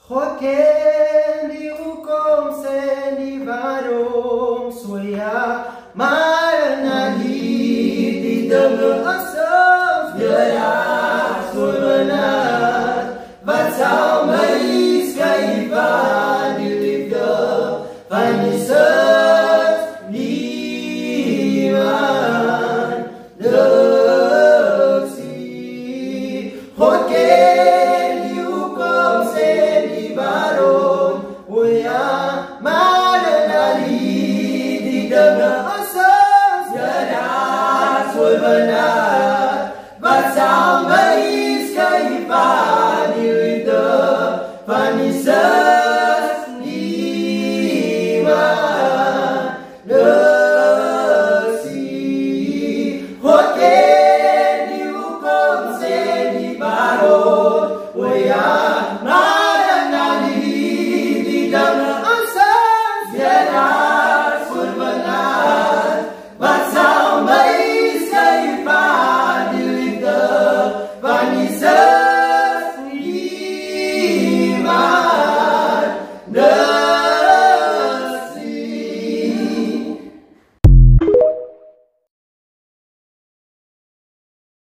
Joaquín dihukum sendi barong suya maranali di dengar asam biara sumenat batau mais kaiba di livda panisat liman deksi Joaquín dihukum sendi barong suya maranali di dengar asam biara sumenat batau mais kaiba di livda panisat liman deksi Joaquín dihukum sendi barong suya maranali di dengar asam biara sumenat batau mais kaiba di livda panisat